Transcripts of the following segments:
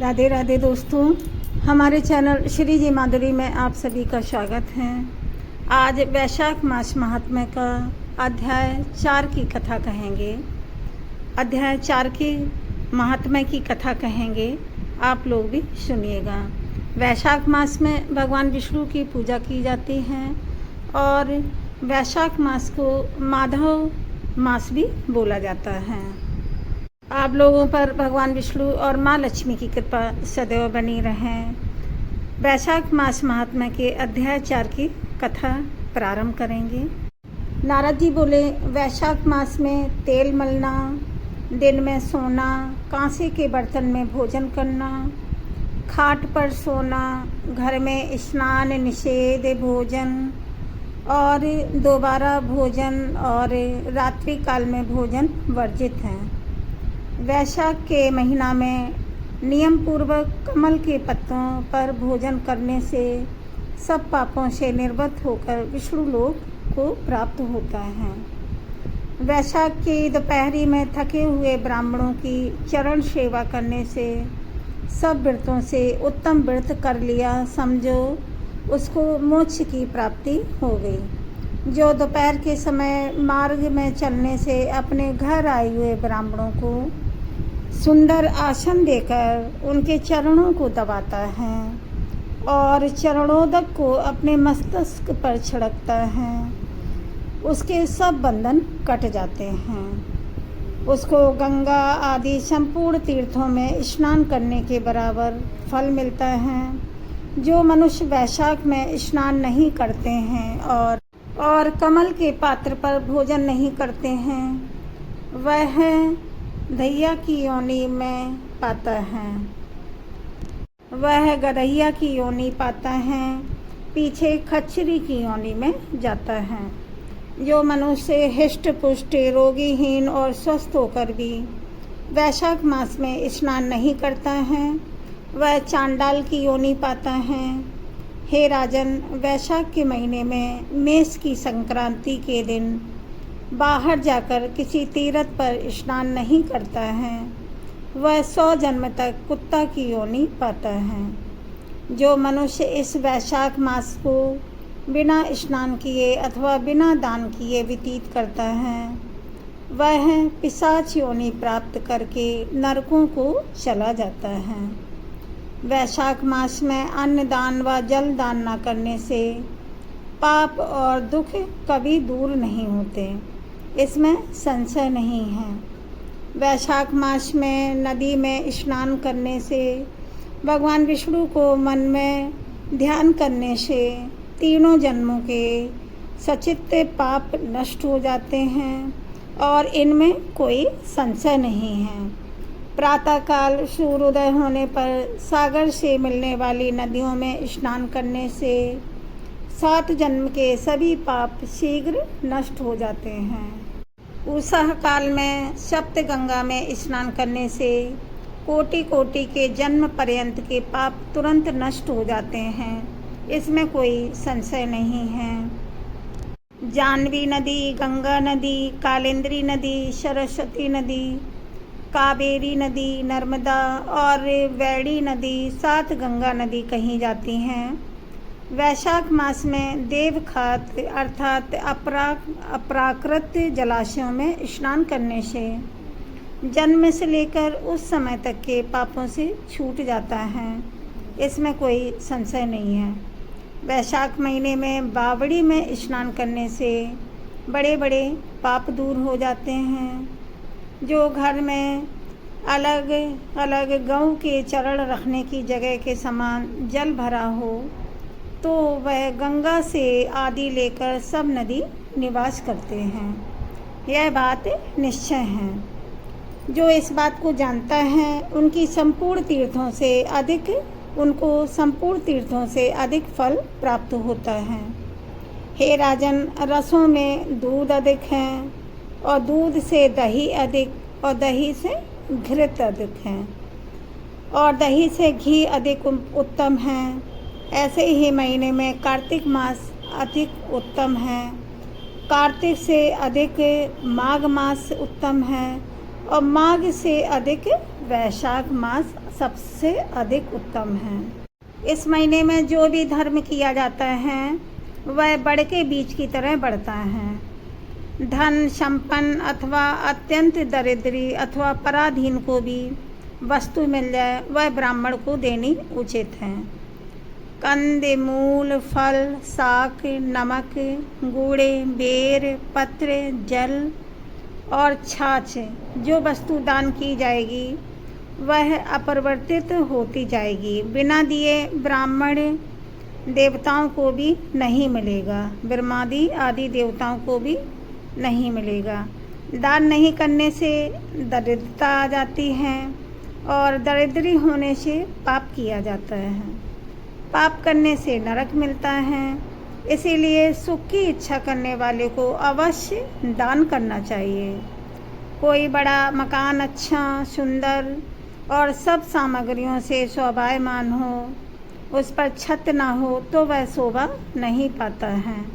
राधे राधे दोस्तों, हमारे चैनल श्री जी माधुरी में आप सभी का स्वागत है। आज वैशाख मास महात्म्य का अध्याय 4 की कथा कहेंगे। अध्याय 4 की महात्म्य की कथा कहेंगे, आप लोग भी सुनिएगा। वैशाख मास में भगवान विष्णु की पूजा की जाती है और वैशाख मास को माधव मास भी बोला जाता है। आप लोगों पर भगवान विष्णु और माँ लक्ष्मी की कृपा सदैव बनी रहे। वैशाख मास महात्म्य के अध्याय 4 की कथा प्रारंभ करेंगे। नारद जी बोले, वैशाख मास में तेल मलना, दिन में सोना, कांसे के बर्तन में भोजन करना, खाट पर सोना, घर में स्नान निषेध, भोजन और दोबारा भोजन और रात्रि काल में भोजन वर्जित है। वैशाख के महीना में नियम पूर्वक कमल के पत्तों पर भोजन करने से सब पापों से निर्वृत्त होकर विष्णु लोक को प्राप्त होता है। वैशाख की दोपहरी में थके हुए ब्राह्मणों की चरण सेवा करने से सब व्रतों से उत्तम व्रत कर लिया समझो उसको मोक्ष की प्राप्ति हो गई। जो दोपहर के समय मार्ग में चलने से अपने घर आए हुए ब्राह्मणों को सुंदर आसन देकर उनके चरणों को दबाता है और चरणोदक को अपने मस्तक पर छिड़कता है, उसके सब बंधन कट जाते हैं। उसको गंगा आदि संपूर्ण तीर्थों में स्नान करने के बराबर फल मिलता है। जो मनुष्य वैशाख में स्नान नहीं करते हैं और कमल के पात्र पर भोजन नहीं करते हैं, वह गधैया की योनि में पाता है। वह गधैया की योनि पाता है, पीछे खच्चरी की योनि में जाता है। जो मनुष्य हिष्ट पुष्ट, रोगीहीन और स्वस्थ होकर भी वैशाख मास में स्नान नहीं करता है, वह चांडाल की योनि पाता है। हे राजन, वैशाख के महीने में मेष की संक्रांति के दिन बाहर जाकर किसी तीर्थ पर स्नान नहीं करता है, वह 100 जन्म तक कुत्ता की योनि पाता है। जो मनुष्य इस वैशाख मास को बिना स्नान किए अथवा बिना दान किए व्यतीत करता है, वह पिशाच योनि प्राप्त करके नरकों को चला जाता है। वैशाख मास में अन्न दान व जल दान न करने से पाप और दुख कभी दूर नहीं होते, इसमें संशय नहीं है। वैशाख मास में नदी में स्नान करने से, भगवान विष्णु को मन में ध्यान करने से तीनों जन्मों के सचित पाप नष्ट हो जाते हैं और इनमें कोई संशय नहीं है। प्रातःकाल सूर्योदय होने पर सागर से मिलने वाली नदियों में स्नान करने से 7 जन्म के सभी पाप शीघ्र नष्ट हो जाते हैं। उषा काल में सप्त गंगा में स्नान करने से कोटि कोटि के जन्म पर्यंत के पाप तुरंत नष्ट हो जाते हैं, इसमें कोई संशय नहीं है। जाह्नवी नदी, गंगा नदी, कालिंदी नदी, सरस्वती नदी, कावेरी नदी, नर्मदा और वैड़ी नदी 7 गंगा नदी कही जाती हैं। वैशाख मास में देवखात अर्थात अप्राकृत जलाशयों में स्नान करने से जन्म से लेकर उस समय तक के पापों से छूट जाता है, इसमें कोई संशय नहीं है। वैशाख महीने में बावड़ी में स्नान करने से बड़े बड़े पाप दूर हो जाते हैं। जो घर में अलग अलग गऊ के चरण रखने की जगह के समान जल भरा हो, तो वह गंगा से आदि लेकर सब नदी निवास करते हैं। यह बात निश्चय है। जो इस बात को जानता है उनको संपूर्ण तीर्थों से अधिक फल प्राप्त होता है। हे राजन, रसों में दूध अधिक है और दूध से दही अधिक और दही से घृत अधिक है और दही से घी अधिक उत्तम है। ऐसे ही महीने में कार्तिक मास अधिक उत्तम है। कार्तिक से अधिक माघ मास उत्तम है और माघ से अधिक वैशाख मास सबसे अधिक उत्तम है। इस महीने में जो भी धर्म किया जाता है वह बढ़ के बीज की तरह बढ़ता है। धन संपन्न अथवा अत्यंत दरिद्री अथवा पराधीन को भी वस्तु मिल जाए वह ब्राह्मण को देनी उचित है। कंद मूल फल शाक नमक गुड़ बेर पत्र जल और छाछ जो वस्तु दान की जाएगी वह अपरिवर्तित होती जाएगी। बिना दिए ब्राह्मण देवताओं को भी नहीं मिलेगा, ब्रह्मादि आदि देवताओं को भी नहीं मिलेगा। दान नहीं करने से दरिद्रता आ जाती है और दरिद्री होने से पाप किया जाता है। पाप करने से नरक मिलता है। इसीलिए सुख की इच्छा करने वाले को अवश्य दान करना चाहिए। कोई बड़ा मकान अच्छा सुंदर और सब सामग्रियों से शोभायमान हो, उस पर छत ना हो तो वह शोभा नहीं पाता है।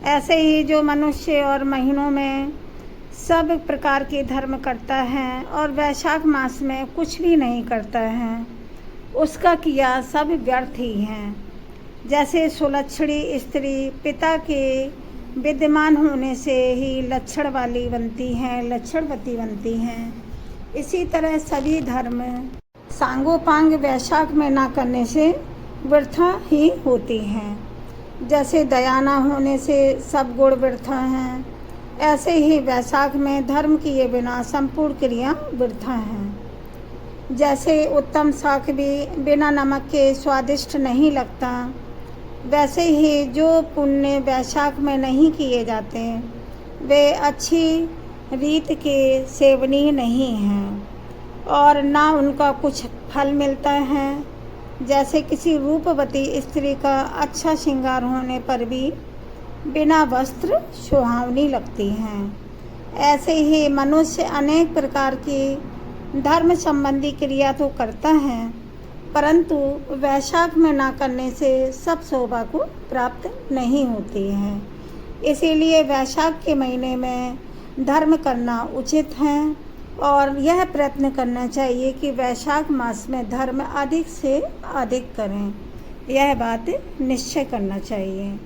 ऐसे ही जो मनुष्य और महीनों में सब प्रकार के धर्म करता है और वैशाख मास में कुछ भी नहीं करता है, उसका किया सब व्यर्थ ही है। जैसे सुलक्षणी स्त्री पिता के विद्यमान होने से ही लक्षण वाली बनती हैं, लक्षणवती बनती हैं, इसी तरह सभी धर्म सांगोपांग वैशाख में ना करने से व्यर्था ही होती हैं। जैसे दया ना होने से सब गुण व्यर्था हैं, ऐसे ही वैशाख में धर्म किए बिना संपूर्ण क्रिया व्यर्था हैं। जैसे उत्तम शाक भी बिना नमक के स्वादिष्ट नहीं लगता, वैसे ही जो पुण्य वैशाख में नहीं किए जाते वे अच्छी रीत के सेवनीय नहीं हैं और ना उनका कुछ फल मिलता है। जैसे किसी रूपवती स्त्री का अच्छा श्रृंगार होने पर भी बिना वस्त्र सुहावनी लगती हैं, ऐसे ही मनुष्य अनेक प्रकार की धर्म संबंधी क्रिया तो करता है, परंतु वैशाख में ना करने से सब शोभा को प्राप्त नहीं होती है। इसीलिए वैशाख के महीने में धर्म करना उचित है और यह प्रयत्न करना चाहिए कि वैशाख मास में धर्म अधिक से अधिक करें, यह बात निश्चय करना चाहिए।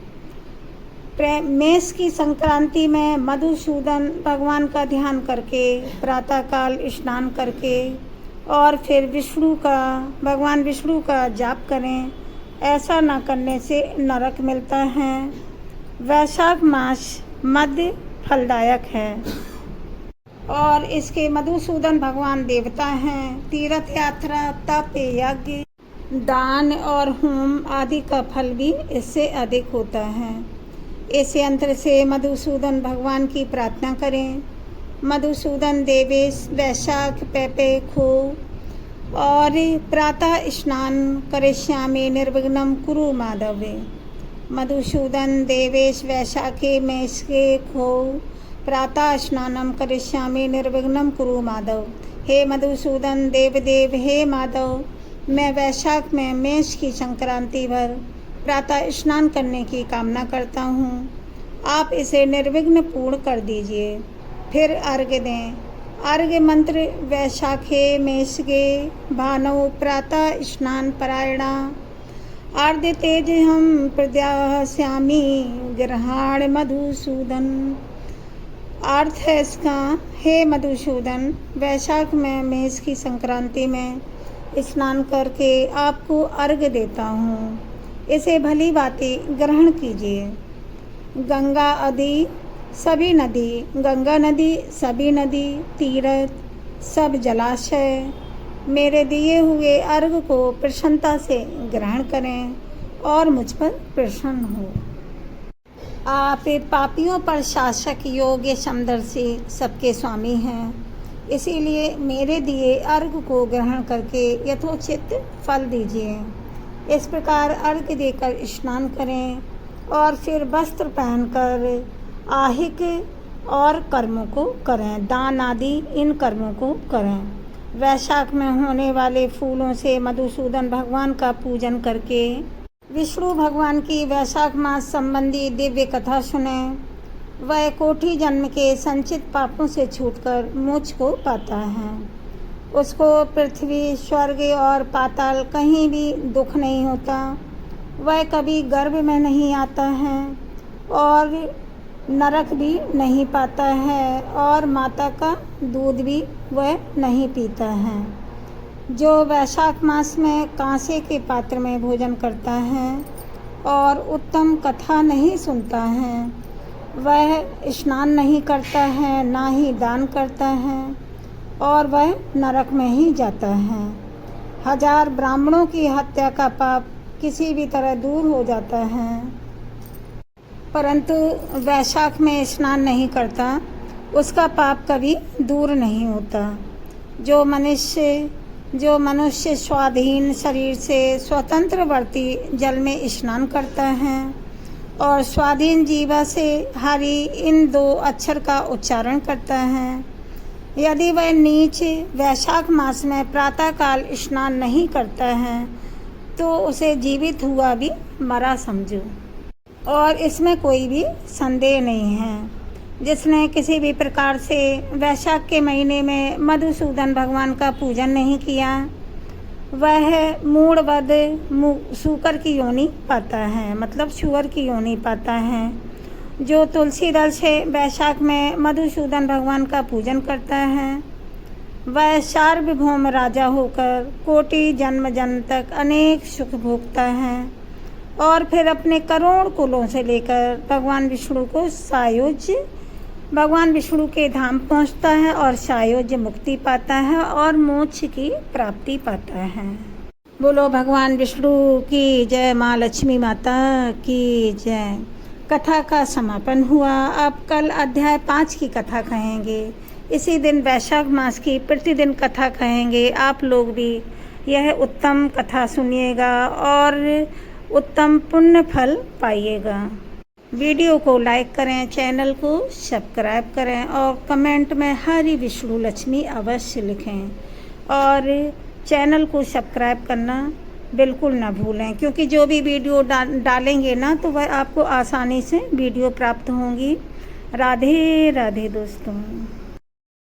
मेष की संक्रांति में मधुसूदन भगवान का ध्यान करके प्रातःकाल स्नान करके और फिर भगवान विष्णु का जाप करें। ऐसा न करने से नरक मिलता है। वैशाख मास मध्य फलदायक है और इसके मधुसूदन भगवान देवता हैं। तीर्थ यात्रा तप यज्ञ दान और होम आदि का फल भी इससे अधिक होता है। इस यंत्र से मधुसूदन भगवान की प्रार्थना करें। मधुसूदन देवेश वैशाख पेपे खो और प्रातः स्नान करिष्यामि निर्विघ्नं कुरु माधवे। मधुसूदन देवेश वैशाखे मेषके खो प्रातः स्नानं करिष्यामि निर्विघ्नं कुरु माधव। हे मधुसूदन देवदेव हे माधव, मैं वैशाख में मेष की संक्रांति भर प्रातः स्नान करने की कामना करता हूँ, आप इसे निर्विघ्न पूर्ण कर दीजिए। फिर अर्घ्य दें। अर्घ्य मंत्र वैशाखे मेषके भानौ प्रातः स्नान परायणा आर्द्य तेज हम प्रद्यास्यामि ग्रहाण मधुसूदन। अर्थ है इसका, हे मधुसूदन, वैशाख में मेष की संक्रांति में स्नान करके आपको अर्घ्य देता हूँ, इसे भली भांति ग्रहण कीजिए। गंगा नदी सभी नदी तीर्थ सब जलाशय मेरे दिए हुए अर्घ को प्रसन्नता से ग्रहण करें और मुझ पर प्रसन्न हो। आप पापियों पर शासक योग्य समदर्शी सबके स्वामी हैं, इसीलिए मेरे दिए अर्घ को ग्रहण करके यथोचित फल दीजिए। इस प्रकार अर्घ्य देकर स्नान करें और फिर वस्त्र पहनकर आहिक और कर्मों को करें, दान आदि इन कर्मों को करें। वैशाख में होने वाले फूलों से मधुसूदन भगवान का पूजन करके विष्णु भगवान की वैशाख मास संबंधी दिव्य कथा सुनें वह कोटि जन्म के संचित पापों से छूटकर मोक्ष को पाता है। उसको पृथ्वी, स्वर्ग और पाताल कहीं भी दुख नहीं होता। वह कभी गर्भ में नहीं आता है और नरक भी नहीं पाता है और माता का दूध भी वह नहीं पीता है। जो वैशाख मास में कांसे के पात्र में भोजन करता है और उत्तम कथा नहीं सुनता है, वह स्नान नहीं करता है, ना ही दान करता है और वह नरक में ही जाता है। 1000 ब्राह्मणों की हत्या का पाप किसी भी तरह दूर हो जाता है, परंतु वैशाख में स्नान नहीं करता, उसका पाप कभी दूर नहीं होता। जो मनुष्य स्वाधीन शरीर से स्वतंत्रवर्ती जल में स्नान करता है और स्वाधीन जीवा से हरि इन 2 अक्षर का उच्चारण करता है, यदि वह नीच वैशाख मास में प्रातःकाल स्नान नहीं करता है तो उसे जीवित हुआ भी मरा समझो। और इसमें कोई भी संदेह नहीं है। जिसने किसी भी प्रकार से वैशाख के महीने में मधुसूदन भगवान का पूजन नहीं किया, वह मूढ़वद सूकर की योनि पाता है, मतलब सुअर की योनि पाता है। जो तुलसी दल से वैशाख में मधुसूदन भगवान का पूजन करता है, वह सार्वभौम राजा होकर कोटि जन्म जन्म तक अनेक सुख भोगता है और फिर अपने करोड़ कुलों से लेकर भगवान विष्णु के धाम पहुंचता है और सायोज्य मुक्ति पाता है और मोक्ष की प्राप्ति पाता है। बोलो भगवान विष्णु की जय, माँ लक्ष्मी माता की जय। कथा का समापन हुआ। अब कल अध्याय 5 की कथा कहेंगे। इसी दिन वैशाख मास की प्रतिदिन कथा कहेंगे। आप लोग भी यह उत्तम कथा सुनिएगा और उत्तम पुण्य फल पाइएगा। वीडियो को लाइक करें, चैनल को सब्सक्राइब करें और कमेंट में हरि विष्णु लक्ष्मी अवश्य लिखें और चैनल को सब्सक्राइब करना बिल्कुल ना भूलें, क्योंकि जो भी वीडियो डालेंगे ना तो वह आपको आसानी से वीडियो प्राप्त होंगी। राधे राधे दोस्तों।